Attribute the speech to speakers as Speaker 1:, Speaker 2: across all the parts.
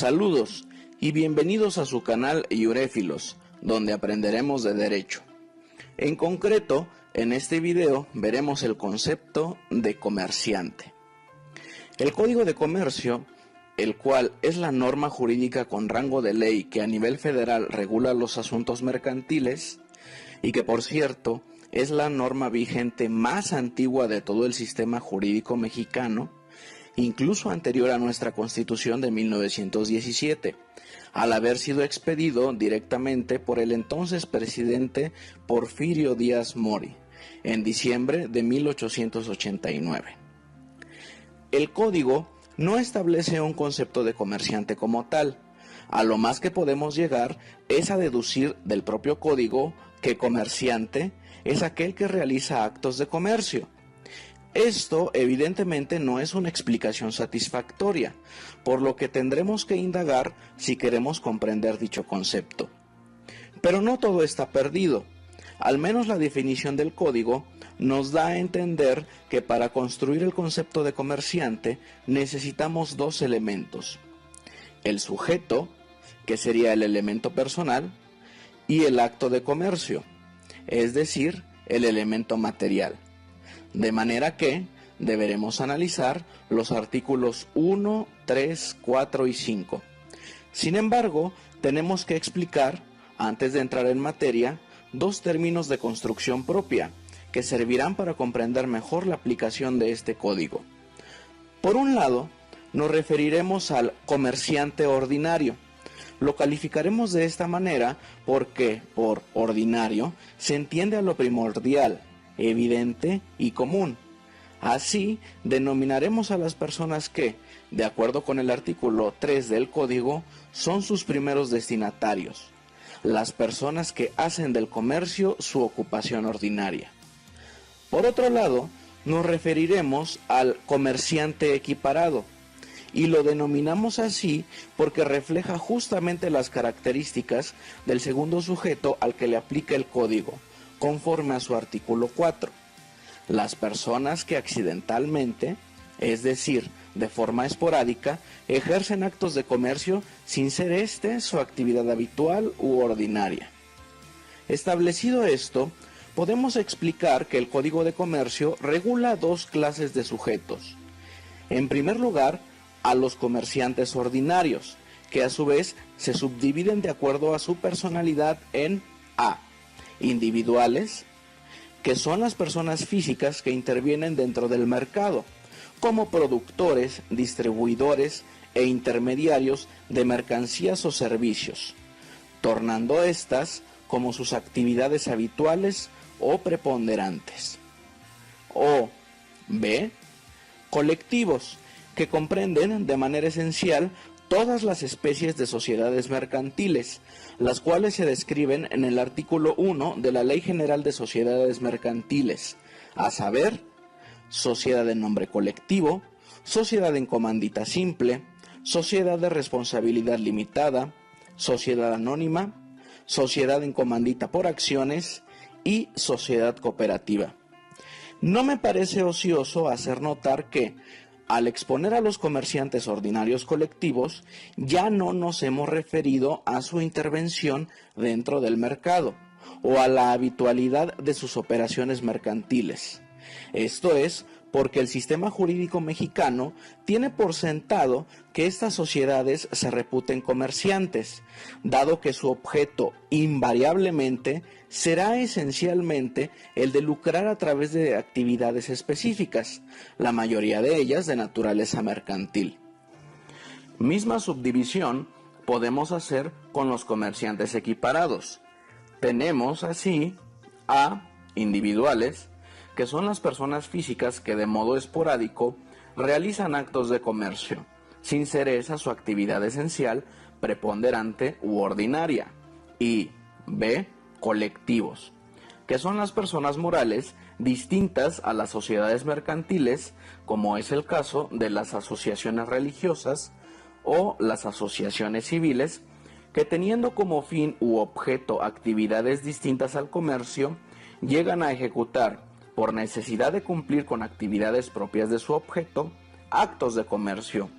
Speaker 1: Saludos y bienvenidos a su canal Iuréfilos, donde aprenderemos de derecho. En concreto, en este video veremos el concepto de comerciante. El Código de Comercio, el cual es la norma jurídica con rango de ley que a nivel federal regula los asuntos mercantiles, y que por cierto es la norma vigente más antigua de todo el sistema jurídico mexicano, incluso anterior a nuestra Constitución de 1917, al haber sido expedido directamente por el entonces presidente Porfirio Díaz Mori, en diciembre de 1889. El Código no establece un concepto de comerciante como tal. A lo más que podemos llegar es a deducir del propio Código que comerciante es aquel que realiza actos de comercio. Esto evidentemente no es una explicación satisfactoria, por lo que tendremos que indagar si queremos comprender dicho concepto. Pero no todo está perdido. Al menos la definición del código nos da a entender que para construir el concepto de comerciante necesitamos dos elementos: el sujeto, que sería el elemento personal, y el acto de comercio, es decir, el elemento material. De manera que deberemos analizar los artículos 1, 3, 4 y 5. Sin embargo, tenemos que explicar, antes de entrar en materia, dos términos de construcción propia que servirán para comprender mejor la aplicación de este código. Por un lado, nos referiremos al comerciante ordinario. Lo calificaremos de esta manera porque, por ordinario, se entiende a lo primordial, evidente y común. Así, denominaremos a las personas que, de acuerdo con el artículo 3 del Código, son sus primeros destinatarios, las personas que hacen del comercio su ocupación ordinaria. Por otro lado, nos referiremos al comerciante equiparado, y lo denominamos así porque refleja justamente las características del segundo sujeto al que le aplica el Código, conforme a su artículo 4. Las personas que accidentalmente, es decir, de forma esporádica, ejercen actos de comercio sin ser este su actividad habitual u ordinaria. Establecido esto, podemos explicar que el Código de Comercio regula dos clases de sujetos. En primer lugar, a los comerciantes ordinarios, que a su vez se subdividen de acuerdo a su personalidad en A: individuales, que son las personas físicas que intervienen dentro del mercado, como productores, distribuidores e intermediarios de mercancías o servicios, tornando estas como sus actividades habituales o preponderantes. O B: colectivos, que comprenden de manera esencial todas las especies de sociedades mercantiles, las cuales se describen en el artículo 1 de la Ley General de Sociedades Mercantiles, a saber, sociedad en nombre colectivo, sociedad en comandita simple, sociedad de responsabilidad limitada, sociedad anónima, sociedad en comandita por acciones y sociedad cooperativa. No me parece ocioso hacer notar que, al exponer a los comerciantes ordinarios colectivos, ya no nos hemos referido a su intervención dentro del mercado o a la habitualidad de sus operaciones mercantiles. Esto es porque el sistema jurídico mexicano tiene por sentado que estas sociedades se reputen comerciantes, dado que su objeto invariablemente será esencialmente el de lucrar a través de actividades específicas, la mayoría de ellas de naturaleza mercantil. Misma subdivisión podemos hacer con los comerciantes equiparados. Tenemos así a individuales, que son las personas físicas que de modo esporádico realizan actos de comercio, sin ser esa su actividad esencial, preponderante u ordinaria. Y B: colectivos, que son las personas morales distintas a las sociedades mercantiles, como es el caso de las asociaciones religiosas o las asociaciones civiles, que teniendo como fin u objeto actividades distintas al comercio, llegan a ejecutar, por necesidad de cumplir con actividades propias de su objeto, actos de comercio.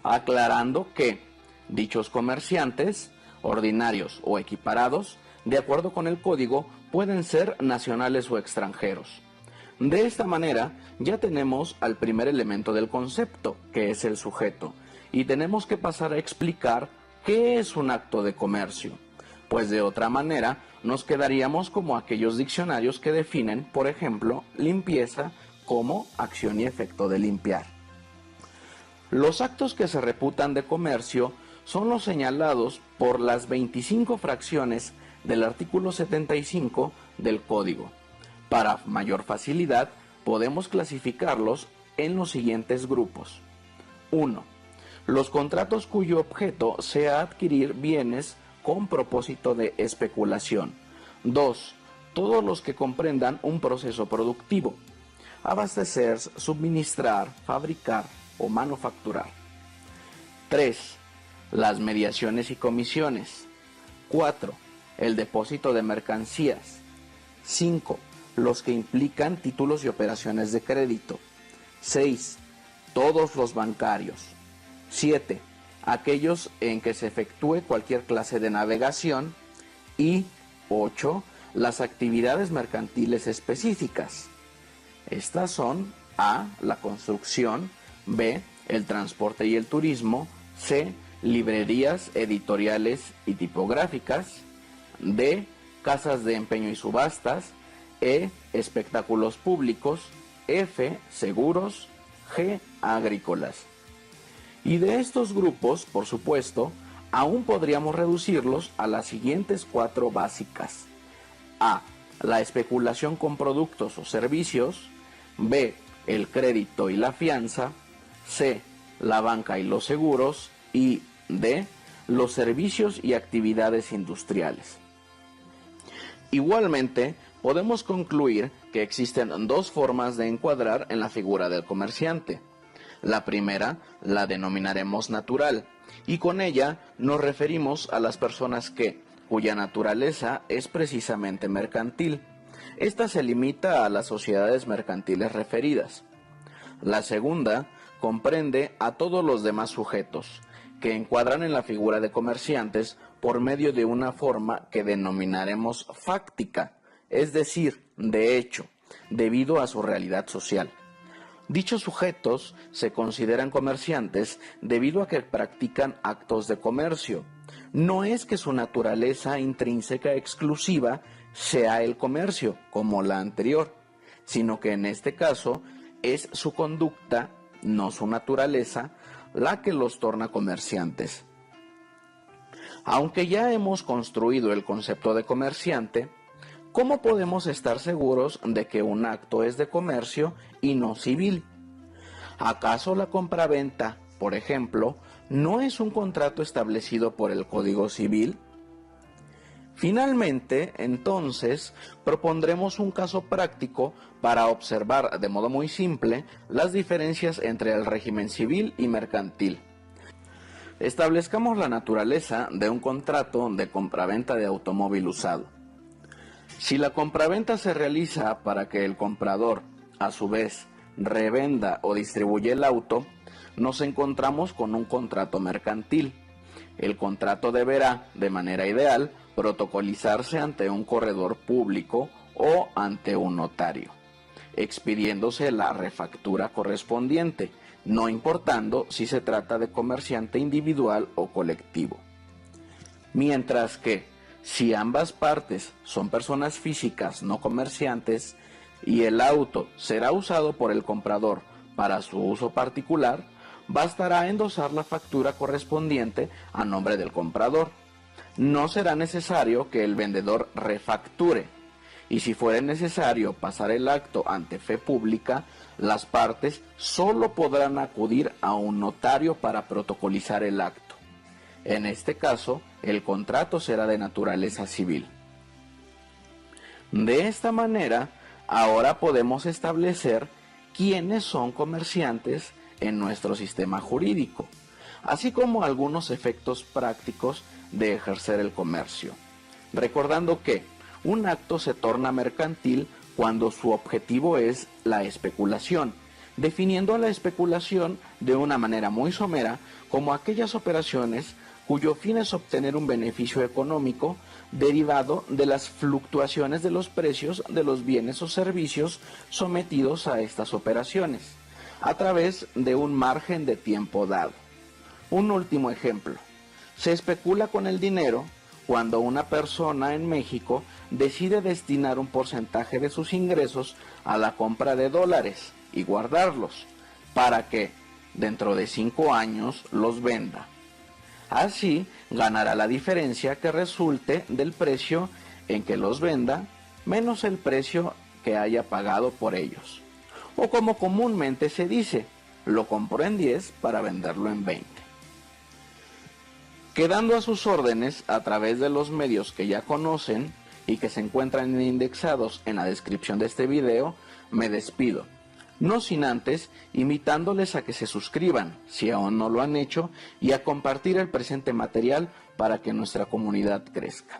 Speaker 1: aclarando que dichos comerciantes, ordinarios o equiparados, de acuerdo con el código, pueden ser nacionales o extranjeros. De esta manera, ya tenemos al primer elemento del concepto, que es el sujeto, y tenemos que pasar a explicar qué es un acto de comercio, pues de otra manera nos quedaríamos como aquellos diccionarios que definen, por ejemplo, limpieza como acción y efecto de limpiar. Los actos que se reputan de comercio son los señalados por las 25 fracciones del artículo 75 del Código. Para mayor facilidad, podemos clasificarlos en los siguientes grupos. 1. Los contratos cuyo objeto sea adquirir bienes con propósito de especulación. 2. Todos los que comprendan un proceso productivo: abastecer, suministrar, fabricar o manufacturar. 3. Las mediaciones y comisiones. 4. El depósito de mercancías. 5. Los que implican títulos y operaciones de crédito. 6. Todos los bancarios. 7. Aquellos en que se efectúe cualquier clase de navegación. Y 8. Las actividades mercantiles específicas. Estas son: A. La construcción. B. El transporte y el turismo. C. Librerías, editoriales y tipográficas. D. Casas de empeño y subastas. E. Espectáculos públicos. F. Seguros. G. Agrícolas. Y de estos grupos, por supuesto, aún podríamos reducirlos a las siguientes 4 básicas. A. La especulación con productos o servicios. B. El crédito y la fianza. C. La banca y los seguros. Y D. Los servicios y actividades industriales. Igualmente, podemos concluir que existen 2 formas de encuadrar en la figura del comerciante. La primera la denominaremos natural, y con ella nos referimos a las personas cuya naturaleza es precisamente mercantil. Esta se limita a las sociedades mercantiles referidas. La segunda comprende a todos los demás sujetos, que encuadran en la figura de comerciantes por medio de una forma que denominaremos fáctica, es decir, de hecho, debido a su realidad social. Dichos sujetos se consideran comerciantes debido a que practican actos de comercio. No es que su naturaleza intrínseca exclusiva sea el comercio, como la anterior, sino que en este caso es su conducta, no su naturaleza, la que los torna comerciantes. Aunque ya hemos construido el concepto de comerciante, ¿cómo podemos estar seguros de que un acto es de comercio y no civil? ¿Acaso la compraventa, por ejemplo, no es un contrato establecido por el Código Civil? Finalmente, entonces, propondremos un caso práctico para observar de modo muy simple las diferencias entre el régimen civil y mercantil. Establezcamos la naturaleza de un contrato de compraventa de automóvil usado. Si la compraventa se realiza para que el comprador, a su vez, revenda o distribuya el auto, nos encontramos con un contrato mercantil. El contrato deberá, de manera ideal, protocolizarse ante un corredor público o ante un notario, expidiéndose la refactura correspondiente, no importando si se trata de comerciante individual o colectivo. Mientras que, si ambas partes son personas físicas no comerciantes y el auto será usado por el comprador para su uso particular, bastará endosar la factura correspondiente a nombre del comprador. No será necesario que el vendedor refacture, y si fuera necesario pasar el acto ante fe pública, las partes solo podrán acudir a un notario para protocolizar el acto. En este caso, el contrato será de naturaleza civil. De esta manera, ahora podemos establecer quiénes son comerciantes en nuestro sistema jurídico, así como algunos efectos prácticos de ejercer el comercio, recordando que un acto se torna mercantil cuando su objetivo es la especulación, definiendo la especulación de una manera muy somera como aquellas operaciones cuyo fin es obtener un beneficio económico derivado de las fluctuaciones de los precios de los bienes o servicios sometidos a estas operaciones, a través de un margen de tiempo dado. Un último ejemplo. Se especula con el dinero cuando una persona en México decide destinar un porcentaje de sus ingresos a la compra de dólares y guardarlos, para que, dentro de 5 años, los venda. Así, ganará la diferencia que resulte del precio en que los venda, menos el precio que haya pagado por ellos. O como comúnmente se dice, lo compró en 10 para venderlo en 20. Quedando a sus órdenes a través de los medios que ya conocen y que se encuentran indexados en la descripción de este video, me despido. No sin antes invitándoles a que se suscriban, si aún no lo han hecho, y a compartir el presente material para que nuestra comunidad crezca.